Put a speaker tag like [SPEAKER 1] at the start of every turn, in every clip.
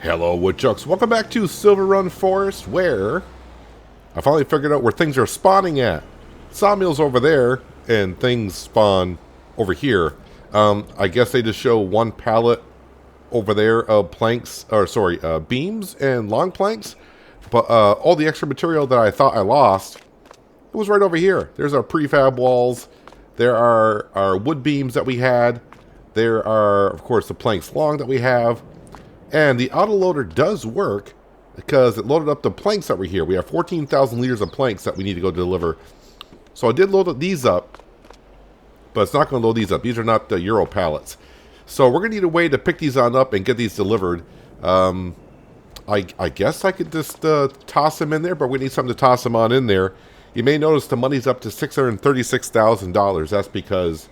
[SPEAKER 1] Hello, woodchucks. Welcome back to Silverrun Forest, where I finally figured out where things are spawning at. Sawmill's over there, and things spawn over here. I guess they just show one pallet over there of planks, or sorry, beams and long planks. But all the extra material that I thought I lost, it was right over here. There's our prefab walls. There are our wood beams that we had. There are, of course, the planks long that we have. And the autoloader does work because it loaded up the planks that were here. We have 14,000 liters of planks that we need to go deliver. So I did load these up, but it's not going to load these up. These are not the Euro pallets. So we're going to need a way to pick these on up and get these delivered. I guess I could just toss them in there, but we need something to toss them on in there. You may notice the money's up to $636,000. That's because,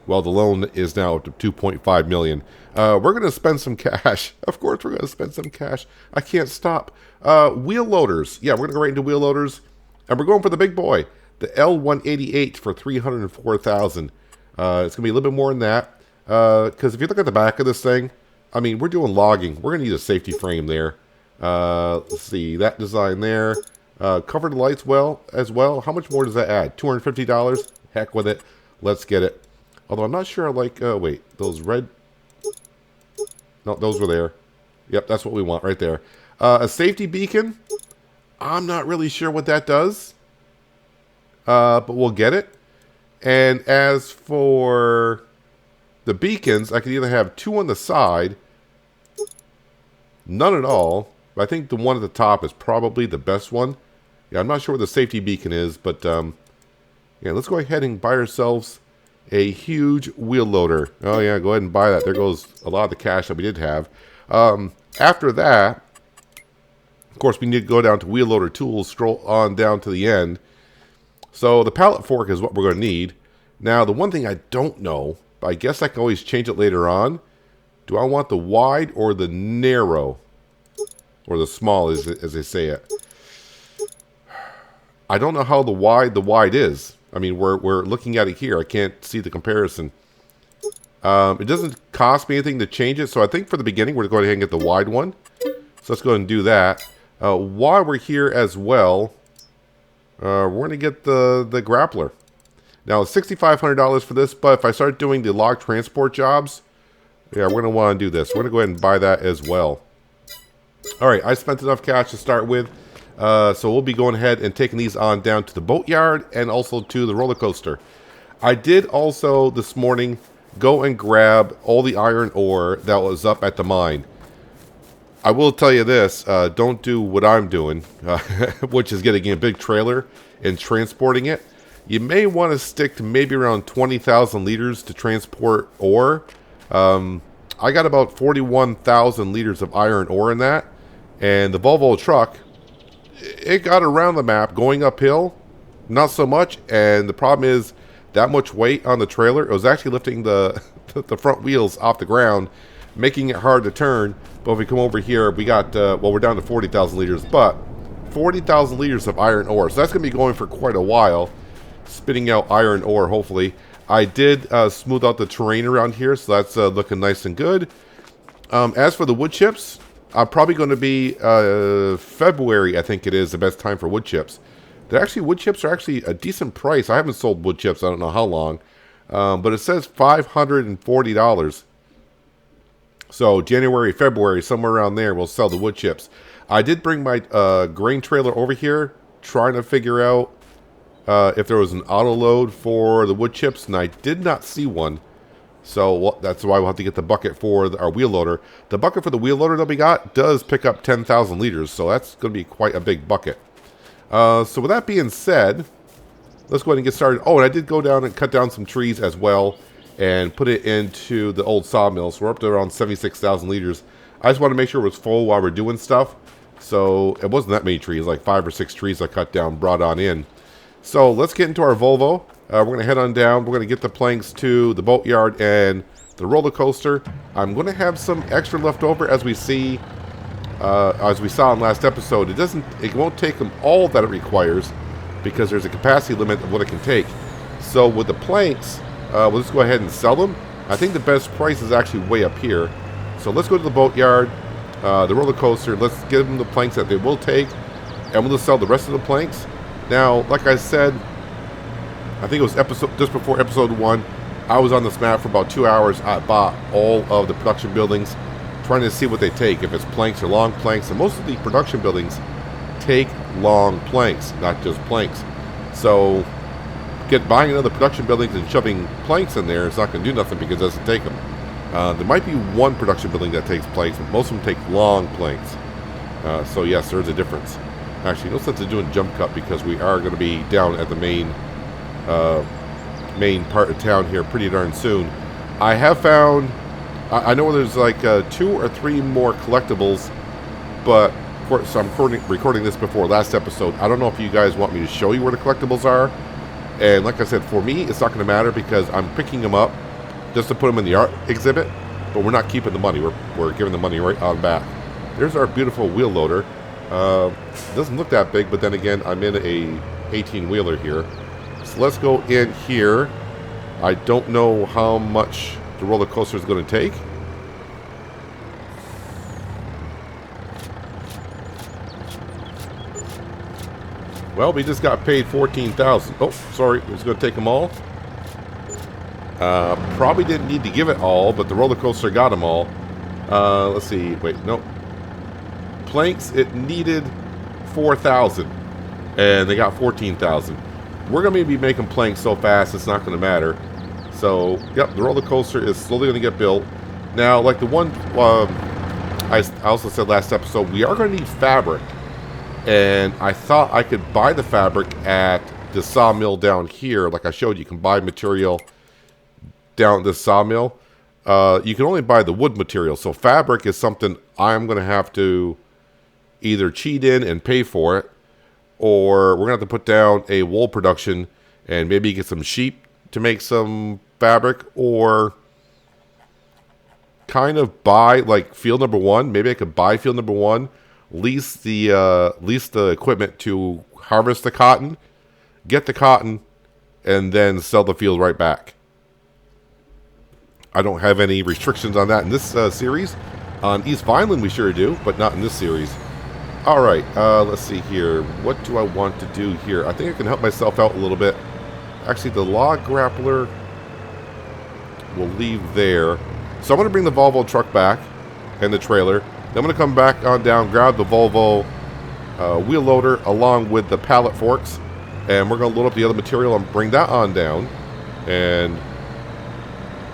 [SPEAKER 1] well, the loan is now up to $2.5 million. We're going to spend some cash. Of course, we're going to spend some cash. I can't stop. Wheel loaders. Yeah, we're going to go right into wheel loaders, and we're going for the big boy, the L188 for $304,000. It's going to be a little bit more than that, because if you look at the back of this thing, I mean, we're doing logging. We're going to need a safety frame there. Let's see that design there. Covered lights as well. How much more does that add? $250. Heck with it. Let's get it. Although I'm not sure I like. Wait, those red. No, those were there. Yep, that's what we want right there. A safety beacon. I'm not really sure what that does. But we'll get it. And as for the beacons, I could either have two on the side, none at all. But I think the one at the top is probably the best one. Yeah, I'm not sure what the safety beacon is, but yeah, let's go ahead and buy ourselves a huge wheel loader. Oh yeah, go ahead and buy that. There goes a lot of the cash that we did have. After that, of course, we need to go down to wheel loader tools, scroll on down to the end. So the pallet fork is what we're going to need. Now, the one thing I don't know, but I guess I can always change it later on. Do I want the wide or the narrow? Or the small, as they say it. I don't know how the wide is. I mean, we're looking at it here. I can't see the comparison. It doesn't cost me anything to change it, so I think for the beginning, we're going to go ahead and get the wide one. So let's go ahead and do that. While we're here as well, we're going to get the grappler. Now, it's $6,500 for this, but if I start doing the log transport jobs, yeah, we're going to want to do this. We're going to go ahead and buy that as well. All right, I spent enough cash to start with. So we'll be going ahead and taking these on down to the boatyard and also to the roller coaster. I did also this morning go and grab all the iron ore that was up at the mine. I will tell you this, don't do what I'm doing, which is getting a big trailer and transporting it. You may want to stick to maybe around 20,000 liters to transport ore. I got about 41,000 liters of iron ore in that. And the Volvo truck, it got around the map going uphill, not so much. And the problem is that much weight on the trailer, it was actually lifting the front wheels off the ground, making it hard to turn. But if we come over here, we got, well, we're down to 40,000 liters, but 40,000 liters of iron ore. So that's going to be going for quite a while, spitting out iron ore, hopefully. I did smooth out the terrain around here, so that's looking nice and good. As for the wood chips, I'm probably going to be February, I think it is, the best time for wood chips. Wood chips are actually a decent price. I haven't sold wood chips, I don't know how long. But it says $540. So January, February, somewhere around there, we'll sell the wood chips. I did bring my grain trailer over here, trying to figure out if there was an auto load for the wood chips, and I did not see one. So that's why we'll have to get the bucket for our wheel loader. The bucket for the wheel loader that we got does pick up 10,000 liters, so that's going to be quite a big bucket. So with that being said, let's go ahead and get started. Oh, and I did go down and cut down some trees as well and put it into the old sawmill. So we're up to around 76,000 liters. I just want to make sure it was full while we're doing stuff. So it wasn't that many trees, like 5 or 6 trees I cut down, brought on in. So let's get into our Volvo. We're going to head on down. We're going to get the planks to the boatyard and the roller coaster. I'm going to have some extra left over, as we see, as we saw in last episode. It won't take them all that it requires because there's a capacity limit of what it can take. So with the planks, we'll just go ahead and sell them. I think the best price is actually way up here. So let's go to the boatyard. the roller coaster. Let's give them the planks that they will take, and we'll just sell the rest of the planks. Now, like I said, I think it was just before episode 1, I was on this map for about 2 hours. I bought all of the production buildings, trying to see what they take, if it's planks or long planks. And most of the production buildings take long planks, not just planks. So buying another production buildings and shoving planks in there is not going to do nothing because it doesn't take them. There might be one production building that takes planks, but most of them take long planks. So yes, there's a difference. Actually, no sense in doing jump cut because we are going to be down at the main part of town here pretty darn soon. I have found, I know there's like 2 or 3 more collectibles, but of course I'm recording this before last episode. I don't know if you guys want me to show you where the collectibles are. And like I said, for me, it's not going to matter because I'm picking them up just to put them in the art exhibit, but we're not keeping the money. We're giving the money right on back. There's our beautiful wheel loader. It doesn't look that big, but then again, I'm in a 18-wheeler here. So let's go in here. I don't know how much the roller coaster is going to take. Well, we just got paid $14,000. Oh, sorry, it was going to take them all. Probably didn't need to give it all, but the roller coaster got them all. Let's see. Wait, no. Planks, it needed 4,000, and they got 14,000. We're going to be making planks so fast, it's not going to matter. So, yep, the roller coaster is slowly going to get built. Now, like the one I also said last episode, we are going to need fabric. And I thought I could buy the fabric at the sawmill down here. Like I showed, you can buy material down at the sawmill. You can only buy the wood material. So fabric is something I'm going to have to either cheat in and pay for it, or we're going to have to put down a wool production and maybe get some sheep to make some fabric, or kind of buy like field number 1. Maybe I could buy field number 1. Lease the equipment to harvest the cotton, get the cotton, and then sell the field right back. I don't have any restrictions on that in this series. On East Vineland we sure do, but not in this series. Alright, let's see here. What do I want to do here? I think I can help myself out a little bit. Actually, the log grappler will leave there. So I'm going to bring the Volvo truck back and the trailer. Then I'm going to come back on down, grab the Volvo wheel loader along with the pallet forks, and we're going to load up the other material and bring that on down and,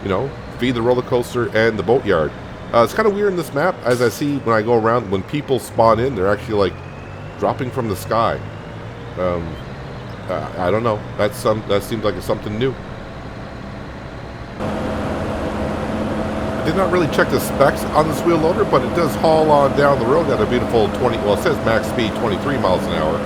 [SPEAKER 1] you know, feed the roller coaster and the boatyard. It's kind of weird in this map, as I see when I go around, when people spawn in, they're actually like dropping from the sky. I don't know. That seems like it's something new. I did not really check the specs on this wheel loader, but it does haul on down the road at a beautiful 20. Well, it says max speed 23 miles an hour.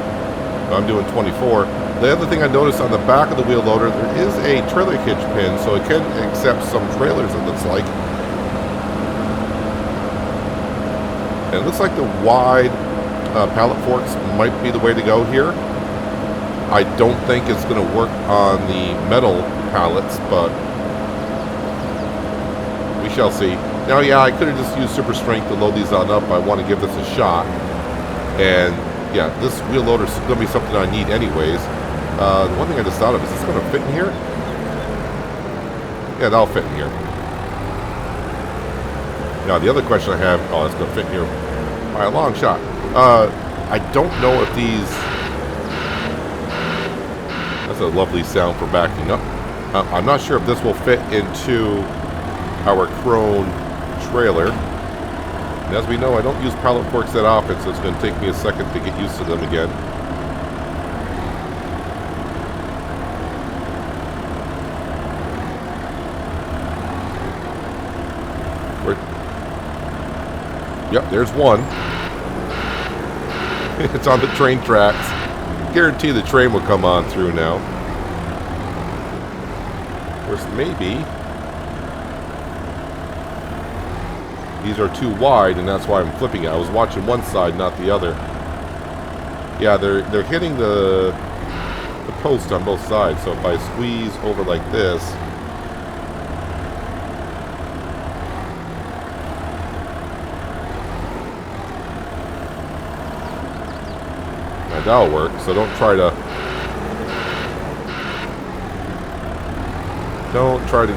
[SPEAKER 1] I'm doing 24. The other thing I noticed on the back of the wheel loader, there is a trailer hitch pin, so it can accept some trailers, it looks like. And it looks like the wide pallet forks might be the way to go here. I don't think it's going to work on the metal pallets, but we shall see. Now, yeah, I could have just used super strength to load these on up. I want to give this a shot. And yeah, this wheel loader is going to be something I need anyways. The one thing I just thought of, is this going to fit in here? Yeah, that'll fit in here. Now, the other question I have, oh, it's going to fit in here by a long shot. I don't know if these, that's a lovely sound for backing up. I'm not sure if this will fit into our Crone trailer. And as we know, I don't use pallet forks that often, so it's going to take me a second to get used to them again. Yep, there's one. It's on the train tracks. Guarantee the train will come on through now. Of course, maybe these are too wide, and that's why I'm flipping it. I was watching one side, not the other. Yeah, they're hitting the post on both sides. So if I squeeze over like this, That'll work. So don't try to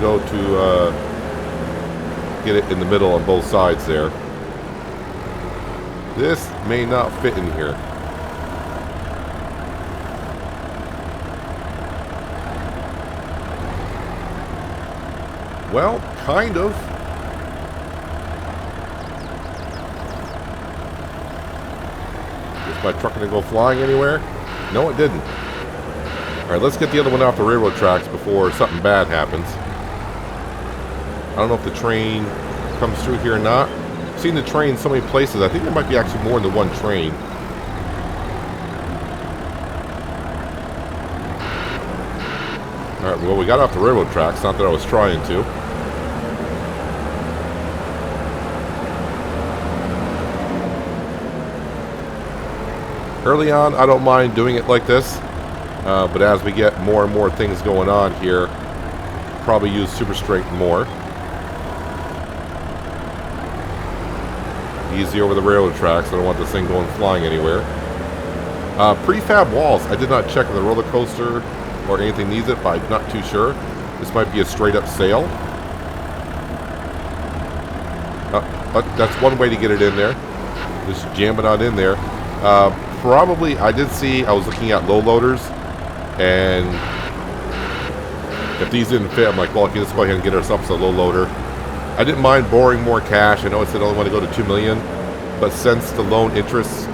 [SPEAKER 1] go to get it in the middle on both sides there. This may not fit in here. Well, kind of. Is my truck going to go flying anywhere? No, it didn't. Alright, let's get the other one off the railroad tracks before something bad happens. I don't know if the train comes through here or not. I've seen the train so many places. I think there might be actually more than one train. Alright, well, we got off the railroad tracks. Not that I was trying to. Early on, I don't mind doing it like this. But as we get more and more things going on here, probably use super strength more. Easy over the railroad tracks. I don't want this thing going flying anywhere. Prefab walls. I did not check on the roller coaster or anything needs it, but I'm not too sure. This might be a straight up sale. But that's one way to get it in there. Just jam it on in there. Probably, I did see, I was looking at low loaders, and if these didn't fit, I'm like, well, okay, let's go ahead and get ourselves a low loader. I didn't mind borrowing more cash. I know it said I only want to go to $2 million, but since the loan interest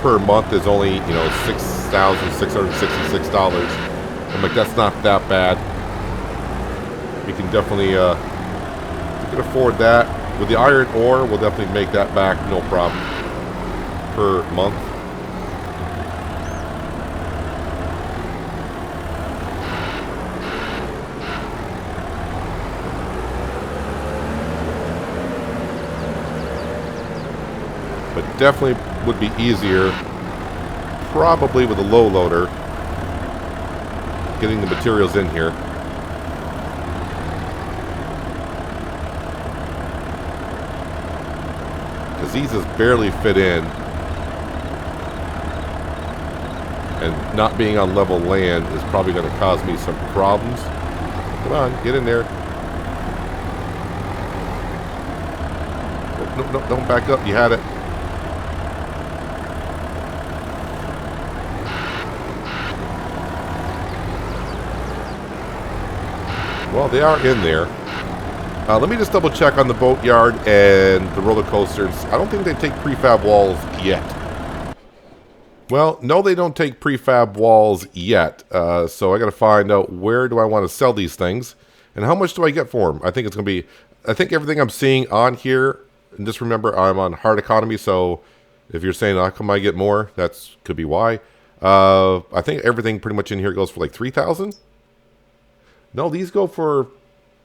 [SPEAKER 1] per month is only, you know, $6,666, I'm like, that's not that bad. We can definitely, we can afford that. With the iron ore, we'll definitely make that back, no problem, per month. But definitely would be easier, probably with a low loader, getting the materials in here. Because these just barely fit in. And not being on level land is probably going to cause me some problems. Come on, get in there. Oh, no, don't back up. You had it. Well, they are in there. Let me just double check on the boatyard and the roller coasters. I don't think they take prefab walls yet. Well, no, they don't take prefab walls yet. So I got to find out where do I want to sell these things and how much do I get for them. I think it's going to be, I think everything I'm seeing on here, and just remember I'm on hard economy. So if you're saying, how come I get more? That's could be why. I think everything pretty much in here goes for like 3,000. No, these go for,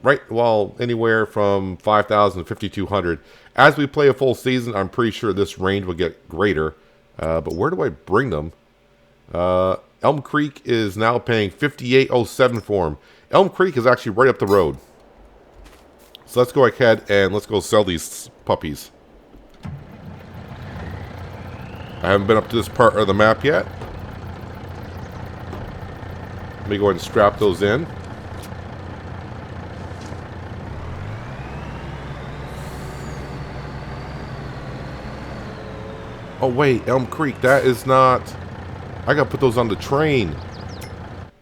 [SPEAKER 1] anywhere from 5,000 to 5,200. As we play a full season, I'm pretty sure this range will get greater. But where do I bring them? Elm Creek is now paying $58.07 for them. Elm Creek is actually right up the road. So let's go ahead and let's go sell these puppies. I haven't been up to this part of the map yet. Let me go ahead and strap those in. Oh wait, Elm Creek, that is not... I gotta put those on the train.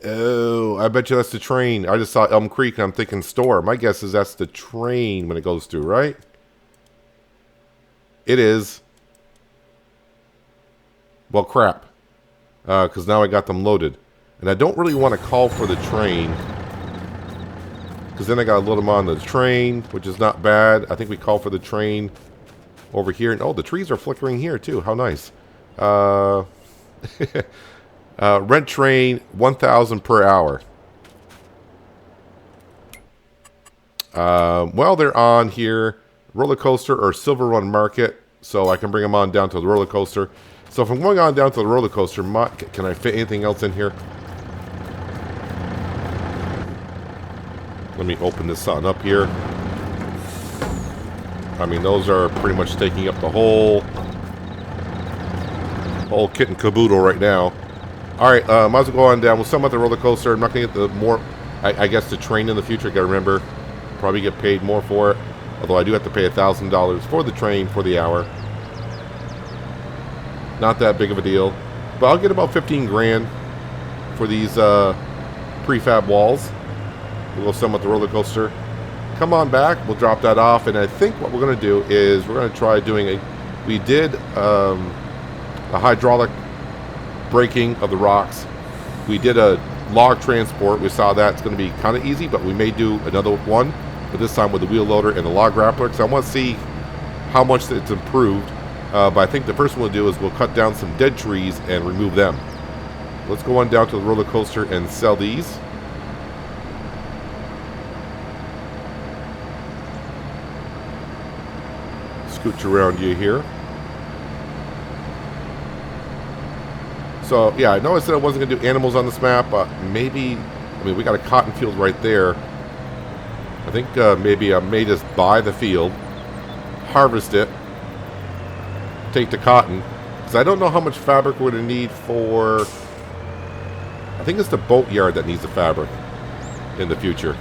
[SPEAKER 1] Oh, I bet you that's the train. I just saw Elm Creek and I'm thinking store. My guess is that's the train when it goes through, right? It is. Well, crap. Because now I got them loaded. And I don't really want to call for the train. Because then I gotta load them on the train, which is not bad. I think we call for the train over here. And oh, the trees are flickering here too. How nice. Rent train 1,000 per hour. Well, they're on here. Roller coaster or Silverrun Market. So I can bring them on down to the roller coaster. So if I'm going on down to the roller coaster, can I fit anything else in here? Let me open this on up here. I mean, those are pretty much taking up the whole whole kit and caboodle right now. Alright, might as well go on down. We'll sum up the roller coaster. I'm not going to get the more, I guess, the train in the future. Got to remember, probably get paid more for it. Although I do have to pay $1,000 for the train for the hour. Not that big of a deal. But I'll get about 15 grand for these prefab walls. We'll go sum up the roller coaster. Come on back. We'll drop that off. And I think what we're going to do is we're going to try doing a... We did a hydraulic breaking of the rocks. We did a log transport. We saw that it's going to be kind of easy, but we may do another one, but this time with the wheel loader and the log grappler, because I want to see how much it's improved. But I think the first one we'll do is we'll cut down some dead trees and remove them. Let's go on down to the roller coaster and sell these. Scooch around you here. So, yeah, I know I said I wasn't going to do animals on this map, but maybe... I mean, we got a cotton field right there. I think maybe I may just buy the field, harvest it, take the cotton. Because I don't know how much fabric we're going to need for... I think it's the boat yard that needs the fabric in the future.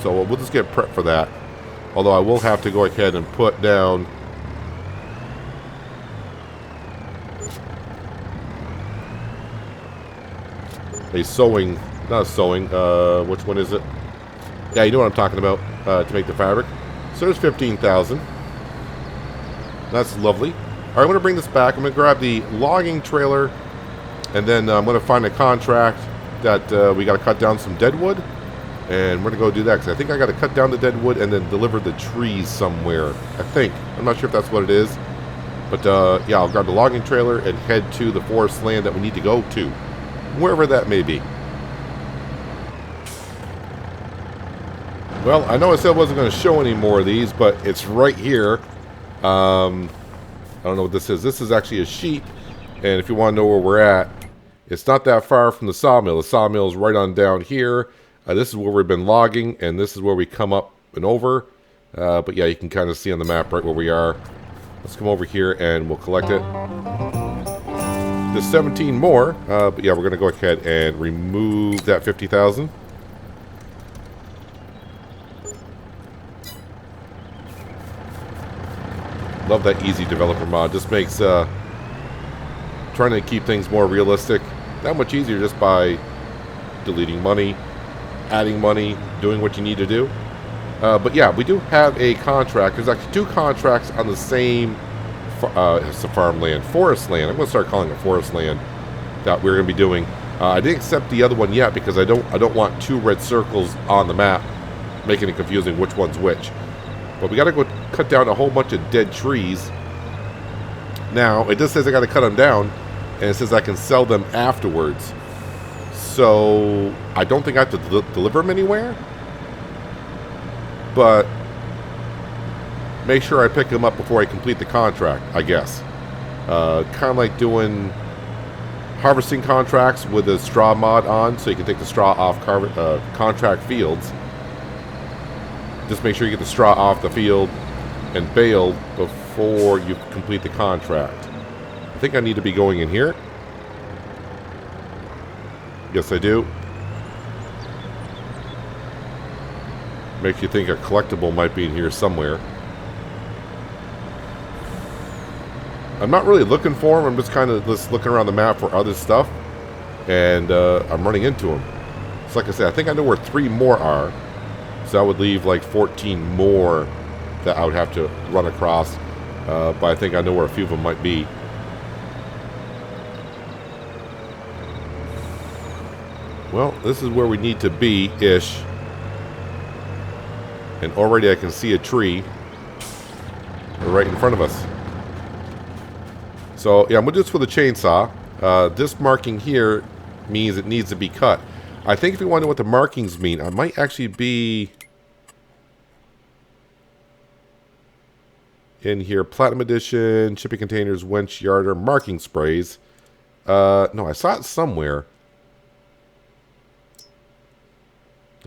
[SPEAKER 1] So we'll just get prepped for that. Although I will have to go ahead and put down... a sewing, not a sewing, which one is it? Yeah, you know what I'm talking about, to make the fabric. So there's 15,000. That's lovely. All right, I'm going to bring this back. I'm going to grab the logging trailer, and then I'm going to find a contract that we got to cut down some deadwood, and we're going to go do that, because I think I got to cut down the deadwood and then deliver the trees somewhere, I think. I'm not sure if that's what it is, but yeah, I'll grab the logging trailer and head to the forest land that we need to go to. Wherever that may be. Well, I know I said I wasn't going to show any more of these, but it's right here. I don't know what this is. This is actually a sheep, and if you want to know where we're at, it's not that far from the sawmill. The sawmill is right on down here. This is where we've been logging, and this is where we come up and over. But yeah, you can kind of see on the map right where we are. Let's come over here, and we'll collect it. There's 17 more, but yeah, we're going to go ahead and remove that 50,000. Love that easy developer mod. Just makes trying to keep things more realistic that much easier just by deleting money, adding money, doing what you need to do. But yeah, we do have a contract. There's actually 2 contracts on the same it's a farmland, forest land. I'm going to start calling it forest land that we're going to be doing. I didn't accept the other one yet because I don't want 2 red circles on the map, making it confusing which one's which. But we got to go cut down a whole bunch of dead trees. Now it just says I got to cut them down, and it says I can sell them afterwards. So I don't think I have to deliver them anywhere. But make sure I pick them up before I complete the contract, I guess. Kind of like doing harvesting contracts with a straw mod on, so you can take the straw off contract fields. Just make sure you get the straw off the field and bale before you complete the contract. I think I need to be going in here. Yes, I do. Makes you think a collectible might be in here somewhere. I'm not really looking for them. I'm just kind of just looking around the map for other stuff. And I'm running into them. So like I said, I think I know where 3 more are. So that would leave like 14 more that I would have to run across. But I think I know where a few of them might be. Well, this is where we need to be-ish. And already I can see a tree right in front of us. So, yeah, I'm going to do this with a chainsaw. This marking here means it needs to be cut. I think if you want to know what the markings mean, I might actually be in here. Platinum Edition, shipping containers, winch, yarder, marking sprays. No, I saw it somewhere.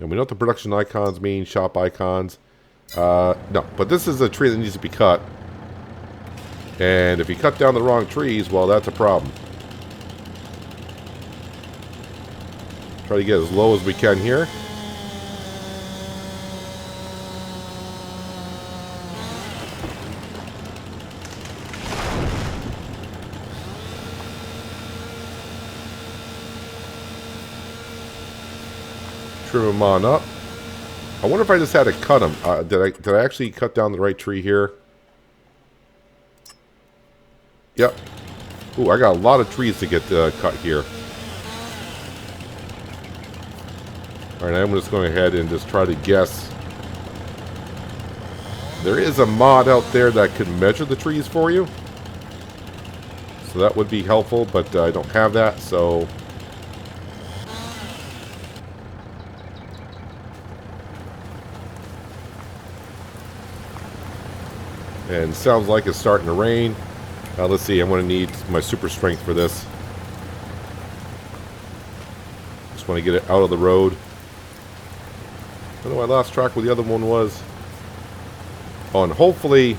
[SPEAKER 1] And we know what the production icons mean, shop icons. No, but this is a tree that needs to be cut. And if you cut down the wrong trees, well, that's a problem. Try to get as low as we can here. Trim them on up. I wonder if I just had to cut them. Did I actually cut down the right tree here? Yep. Ooh, I got a lot of trees to get cut here. Alright, I'm just going ahead and just try to guess. There is a mod out there that could measure the trees for you. So that would be helpful, but I don't have that, so... And sounds like it's starting to rain. Let's see, I'm going to need my super strength for this. Just want to get it out of the road. I know I lost track where the other one was. Oh, and hopefully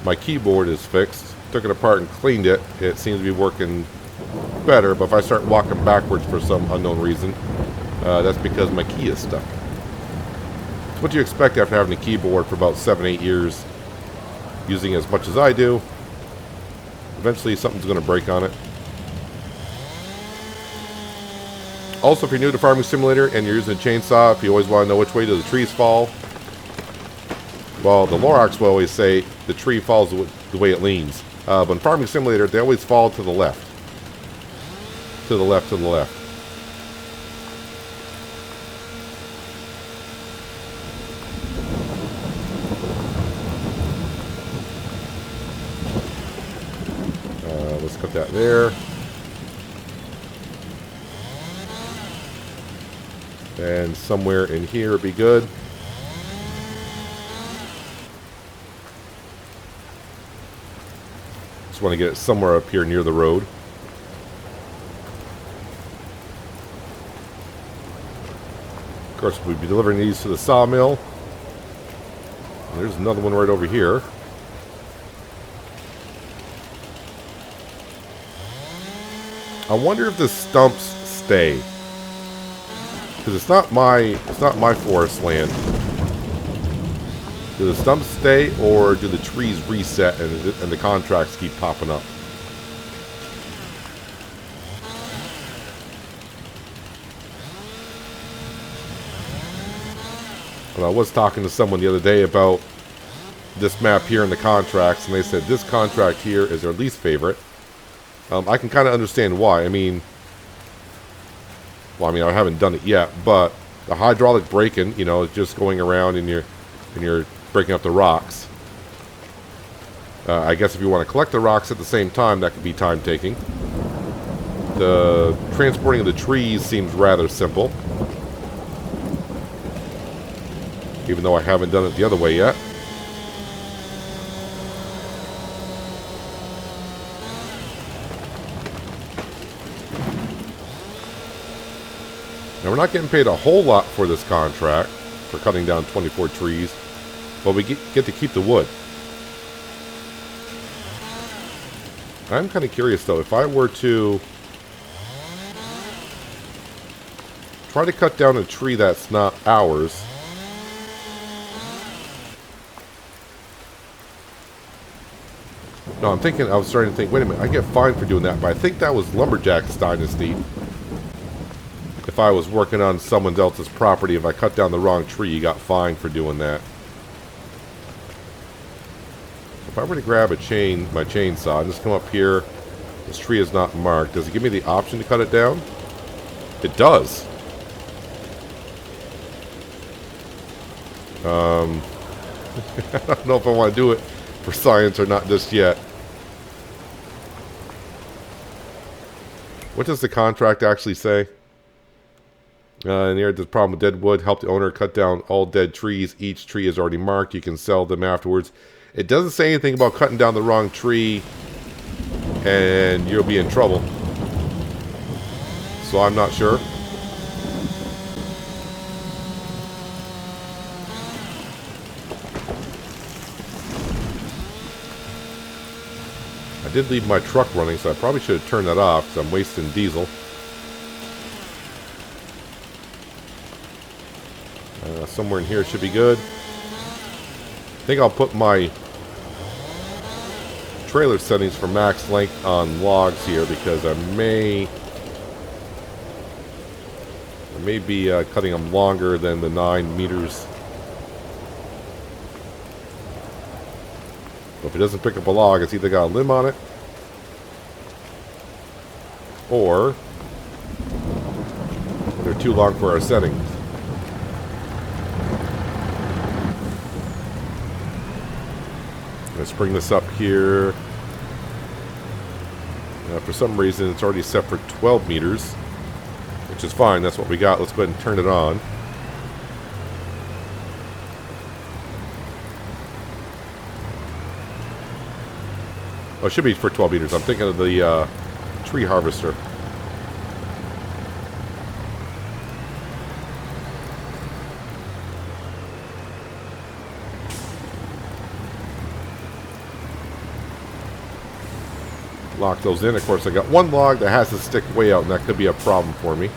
[SPEAKER 1] my keyboard is fixed. Took it apart and cleaned it. It seems to be working better, but if I start walking backwards for some unknown reason, that's because my key is stuck. It's what you expect after having a keyboard for about 7-8 years, using as much as I do. Eventually something's going to break on it. Also, if you're new to Farming Simulator and you're using a chainsaw, if you always want to know which way do the trees fall, well, the Lorax will always say the tree falls the way it leans. But in Farming Simulator, they always fall to the left. To the left, to the left. Let's cut that there. And somewhere in here would be good. Just want to get it somewhere up here near the road. Of course, we'll be delivering these to the sawmill. And there's another one right over here. I wonder if the stumps stay. Because it's not my forest land. Do the stumps stay, or do the trees reset and the contracts keep popping up? And I was talking to someone the other day about this map here in the contracts, and they said this contract here is their least favorite. I can kind of understand why. I mean, well, I haven't done it yet, but the hydraulic braking, you know, is just going around and you're breaking up the rocks. I guess if you want to collect the rocks at the same time, that could be time-taking. The transporting of the trees seems rather simple, even though I haven't done it the other way yet. Now, we're not getting paid a whole lot for this contract, for cutting down 24 trees, but we get to keep the wood. I'm kind of curious, though, if I were to try to cut down a tree that's not ours, no, I was starting to think, wait a minute, I get fined for doing that, but I think that was Lumberjack's Dynasty. If I was working on someone else's property, if I cut down the wrong tree, you got fined for doing that. If I were to grab my chainsaw, and just come up here, this tree is not marked. Does it give me the option to cut it down? It does. I don't know if I want to do it for science or not just yet. What does the contract actually say? And here, the problem with deadwood, help the owner cut down all dead trees. Each tree is already marked. You can sell them afterwards. It doesn't say anything about cutting down the wrong tree and you'll be in trouble. So I'm not sure. I did leave my truck running, so I probably should have turned that off because I'm wasting diesel. Somewhere in here should be good. I think I'll put my trailer settings for max length on logs here because I may be cutting them longer than the 9 meters. But if it doesn't pick up a log, it's either got a limb on it or they're too long for our settings. Let's bring this up here. For some reason, it's already set for 12 meters, which is fine. That's what we got. Let's go ahead and turn it on. Oh, it should be for 12 meters. I'm thinking of the tree harvester. Lock those in. Of course, I got one log that has to stick way out, and that could be a problem for me.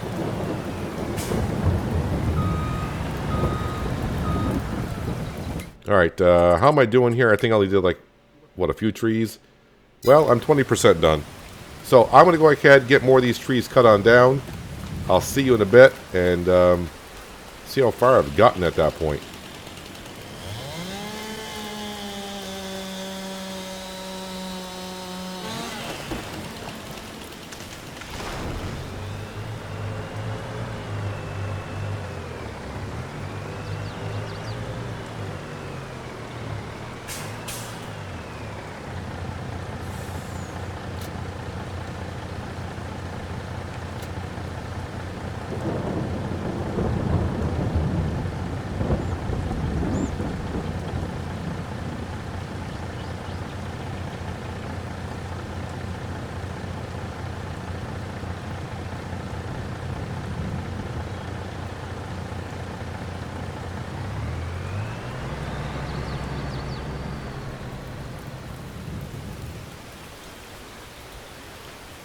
[SPEAKER 1] Alright, how am I doing here? I think I only did like, what, a few trees? Well, I'm 20% done. So I'm going to go ahead and get more of these trees cut on down. I'll see you in a bit and see how far I've gotten at that point.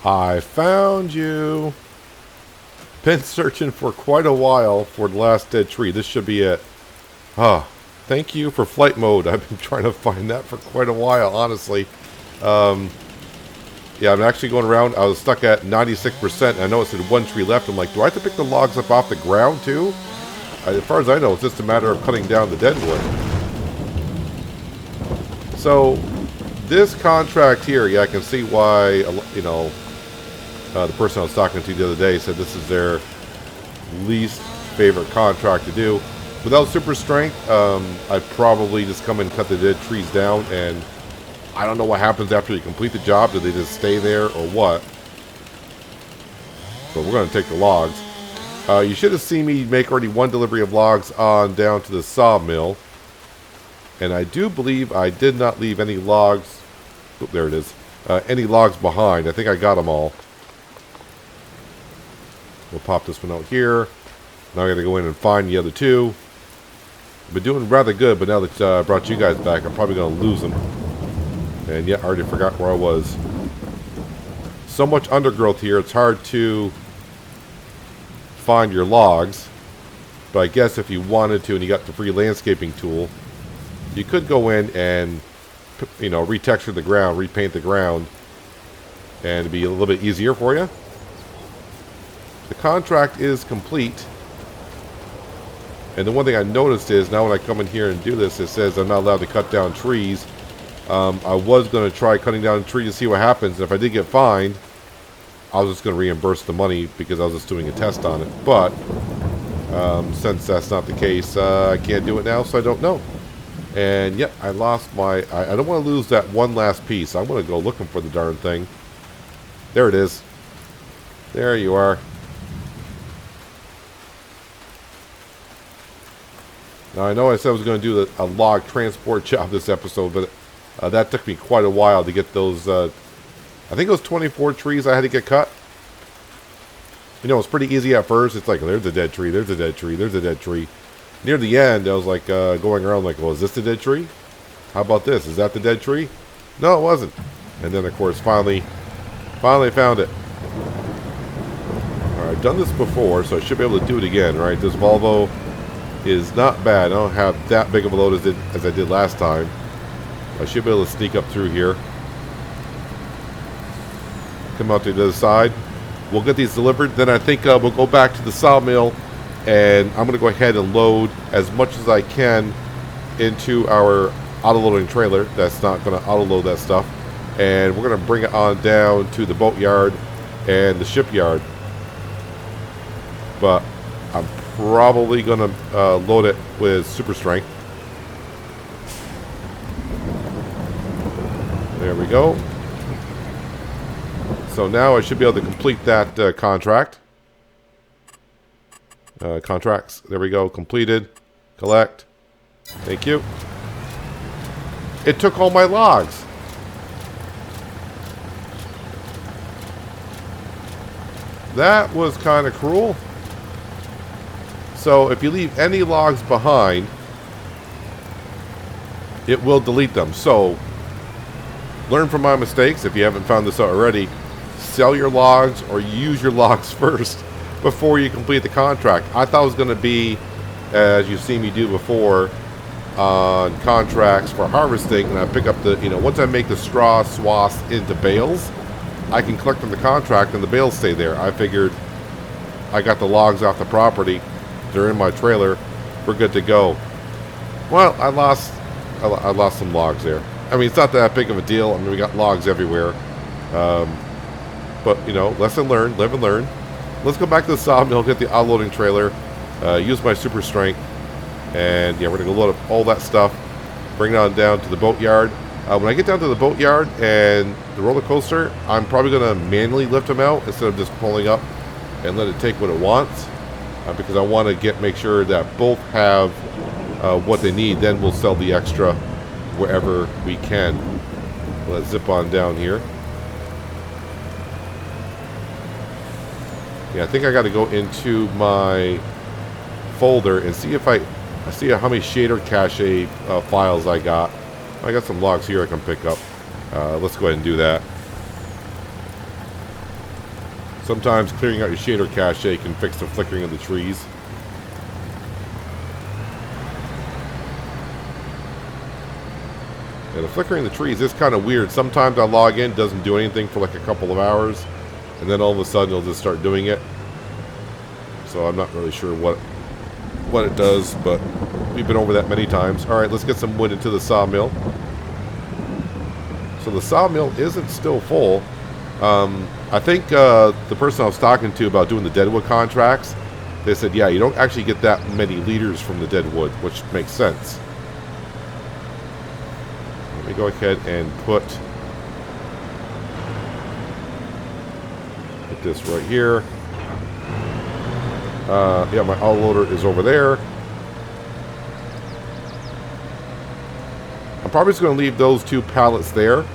[SPEAKER 1] I found you. Been searching for quite a while for the last dead tree. This should be it. Ah, thank you for flight mode. I've been trying to find that for quite a while, honestly. Yeah, I'm actually going around. I was stuck at 96%. I know it said one tree left. I'm like, do I have to pick the logs up off the ground too? As far as I know, it's just a matter of cutting down the deadwood. So, this contract here, yeah, I can see why, you know, the person I was talking to the other day said this is their least favorite contract to do. Without super strength, I'd probably just come and cut the dead trees down, and I don't know what happens after you complete the job. Do they just stay there or what? So we're going to take the logs. You should have seen me make already one delivery of logs on down to the sawmill. And I do believe I did not leave any logs. Oh, there it is. Any logs behind. I think I got them all. We'll pop this one out here. Now I got to go in and find the other two. I've been doing rather good, but now that I brought you guys back, I'm probably going to lose them. And yeah, I already forgot where I was. So much undergrowth here, it's hard to find your logs. But I guess if you wanted to and you got the free landscaping tool, you could go in and, you know, retexture the ground, repaint the ground, and it'd be a little bit easier for you. The contract is complete. And the one thing I noticed is now when I come in here and do this, it says I'm not allowed to cut down trees. I was going to try cutting down a tree to see what happens. And if I did get fined, I was just going to reimburse the money because I was just doing a test on it. But since that's not the case, I can't do it now, so I don't know. And yeah, I lost my... I don't want to lose that one last piece. I'm going to go looking for the darn thing. There it is. There you are. Now, I know I said I was going to do a log transport job this episode, but that took me quite a while to get those, I think it was 24 trees I had to get cut. You know, it's pretty easy at first. It's like, there's a dead tree, there's a dead tree, there's a dead tree. Near the end, I was like going around like, well, is this the dead tree? How about this? Is that the dead tree? No, it wasn't. And then, of course, finally found it. All right, I've done this before, so I should be able to do it again, right? This Volvo... is not bad. I don't have that big of a load as I did last time. I should be able to sneak up through here. Come out to the other side. We'll get these delivered. Then I think we'll go back to the sawmill, and I'm going to go ahead and load as much as I can into our auto-loading trailer. That's not going to auto-load that stuff. And we're going to bring it on down to the boatyard and the shipyard. But I'm probably going to load it with super strength. There we go. So now I should be able to complete that contract. Contracts. There we go. Completed. Collect. Thank you. It took all my logs. That was kind of cruel. So if you leave any logs behind, it will delete them. So learn from my mistakes. If you haven't found this out already, sell your logs or use your logs first before you complete the contract. I thought it was going to be, as you've seen me do before, on contracts for harvesting, and I pick up the, once I make the straw swaths into bales, I can collect from the contract and the bales stay there. I figured I got the logs off the property. They're in my trailer. We're good to go. Well, I lost some logs there. I mean, it's not that big of a deal. I mean, we got logs everywhere. But, lesson learned, live and learn. Let's go back to the sawmill, get the unloading trailer, use my super strength, and yeah, we're going to load up all that stuff, bring it on down to the boatyard. When I get down to the boatyard and the roller coaster, I'm probably going to manually lift them out instead of just pulling up and let it take what it wants, because I want to make sure that both have what they need. Then we'll sell the extra wherever we can. Let's zip on down here. Yeah, I think I got to go into my folder and see if I see how many shader cache files I got. I got some logs here I can pick up. Let's go ahead and do that. Sometimes clearing out your shader cache can fix the flickering of the trees. Yeah, the flickering of the trees is kind of weird. Sometimes I log in, doesn't do anything for like a couple of hours, and then all of a sudden it'll just start doing it. So I'm not really sure what it does, but we've been over that many times. All right, let's get some wood into the sawmill. So the sawmill isn't still full. I think the person I was talking to about doing the deadwood contracts, they said, yeah, you don't actually get that many liters from the deadwood, which makes sense. Let me go ahead and put this right here. Yeah, my auto loader is over there. I'm probably just going to leave those two pallets there,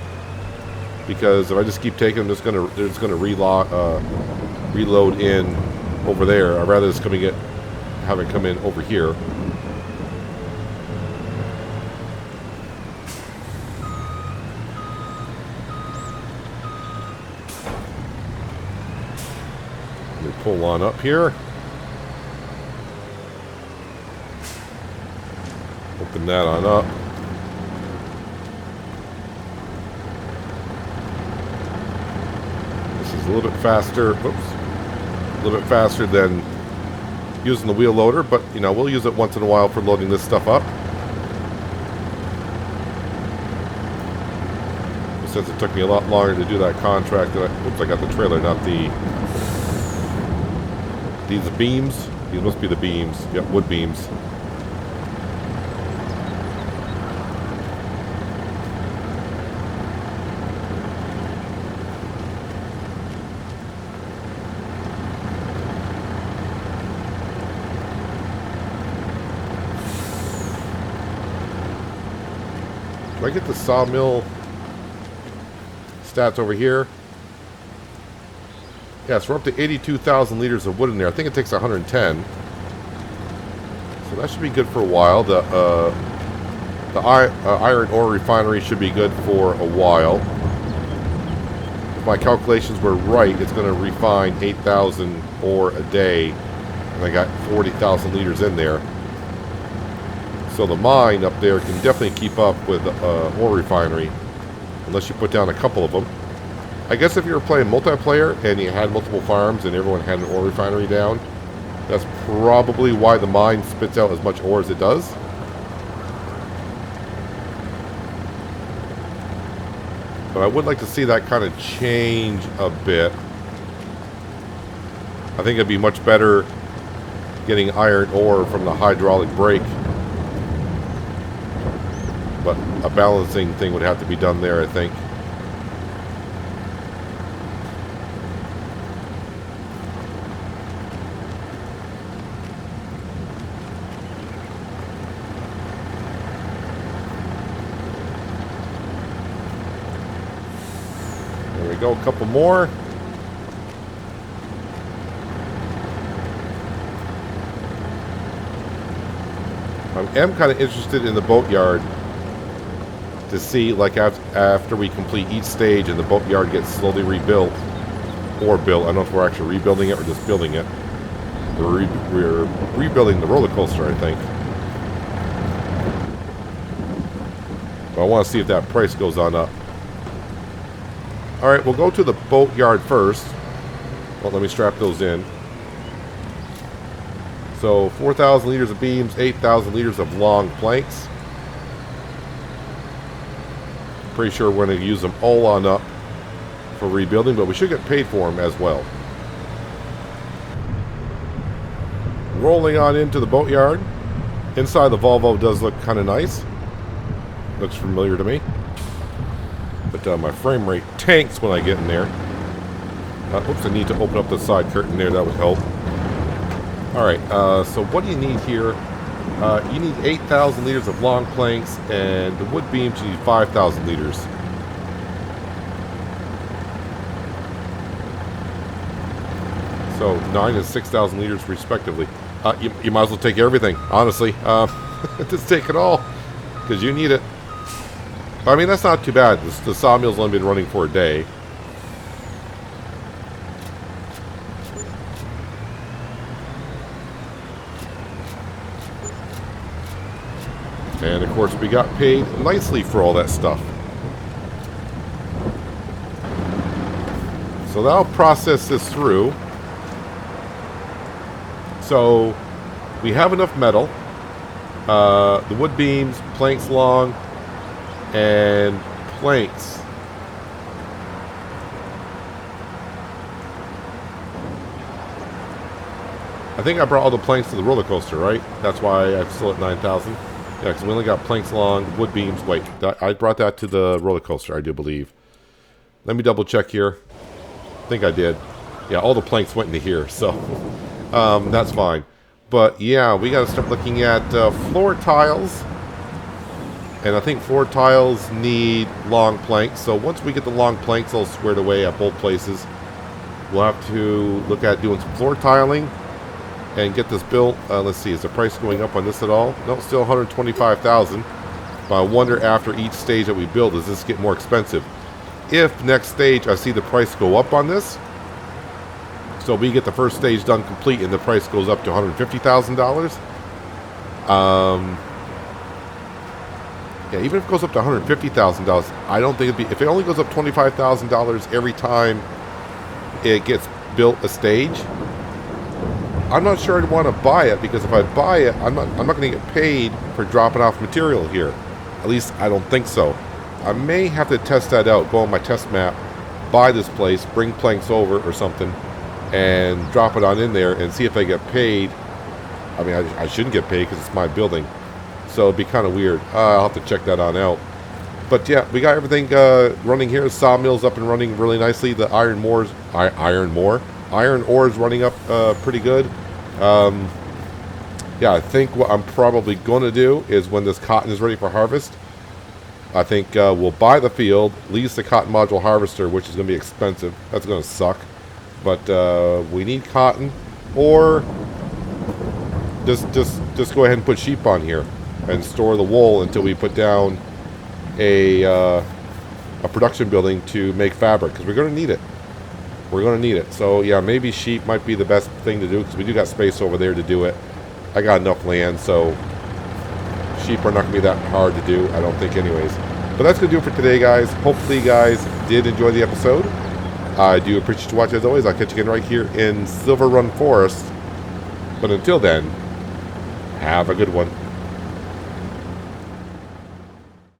[SPEAKER 1] because if I just keep taking them, they're just going to reload in over there. I'd rather just have it come in over here. Let me pull on up here. Open that on up. This is a little bit faster. Oops. A little bit faster than using the wheel loader, but we'll use it once in a while for loading this stuff up. Since it took me a lot longer to do that contract, oops, I got the trailer, not these beams. These must be the beams. Yep, wood beams. Do I get the sawmill stats over here? Yes, we're up to 82,000 liters of wood in there. I think it takes 110. So that should be good for a while. The iron ore refinery should be good for a while. If my calculations were right, it's going to refine 8,000 ore a day. And I got 40,000 liters in there. So the mine up there can definitely keep up with the ore refinery, unless you put down a couple of them. I guess if you were playing multiplayer and you had multiple farms and everyone had an ore refinery down, that's probably why the mine spits out as much ore as it does. But I would like to see that kind of change a bit. I think it'd be much better getting iron ore from the hydraulic brake. But a balancing thing would have to be done there, I think. There we go, a couple more. I am kind of interested in the boatyard to see, like, after we complete each stage and the boatyard gets slowly rebuilt, or built. I don't know if we're actually rebuilding it or just building it. We're rebuilding the roller coaster, I think. But I want to see if that price goes on up. Alright, we'll go to the boatyard first. Well, let me strap those in. So, 4,000 liters of beams, 8,000 liters of long planks. Pretty sure we're going to use them all on up for rebuilding, but we should get paid for them as well. Rolling on into the boatyard. Inside, the Volvo does look kind of nice. Looks familiar to me. But my frame rate tanks when I get in there. Oops, I need to open up the side curtain there. That would help. Alright, so what do you need here? You need 8,000 liters of long planks, and the wood beams you need 5,000 liters. So 9 and 6,000 liters respectively. You might as well take everything, honestly. Just take it all, because you need it. I mean, that's not too bad. The sawmill's only been running for a day. And of course, we got paid nicely for all that stuff. So that'll process this through. So we have enough metal. The wood beams, planks long, and planks. I think I brought all the planks to the roller coaster, right? That's why I'm still at 9,000. Yeah, because we only got planks long, wood beams. Wait, I brought that to the roller coaster, I do believe. Let me double check here. I think I did. Yeah, all the planks went into here, so that's fine. But yeah, we got to start looking at floor tiles. And I think floor tiles need long planks. So once we get the long planks all squared away at both places, we'll have to look at doing some floor tiling and get this built. Let's see, is the price going up on this at all? No, still 125,000. But I wonder after each stage that we build, does this get more expensive? If next stage I see the price go up on this, so we get the first stage done complete and the price goes up to $150,000. Yeah, even if it goes up to $150,000, I don't think it'd be, if it only goes up $25,000 every time it gets built a stage, I'm not sure I'd want to buy it, because if I buy it, I'm not going to get paid for dropping off material here. At least I don't think so. I may have to test that out, go on my test map, buy this place, bring planks over or something, and drop it on in there and see if I get paid. I mean, I shouldn't get paid because it's my building. So it'd be kind of weird. I'll have to check that on out. But yeah, we got everything running here. The sawmill's up and running really nicely. The iron ore is running up pretty good. Yeah, I think what I'm probably going to do is when this cotton is ready for harvest, I think we'll buy the field, lease the cotton module harvester, which is going to be expensive. That's going to suck. But we need cotton, or just go ahead and put sheep on here and store the wool until we put down a production building to make fabric, because we're going to need it. We're going to need it. So yeah, maybe sheep might be the best thing to do, because we do got space over there to do it. I got enough land, so Sheep are not going to be that hard to do, I don't think anyways. But that's going to do it for today, guys. Hopefully you guys did enjoy the episode. I do appreciate you watching as always. I'll catch you again right here in Silverrun Forest. But until then, have a good one.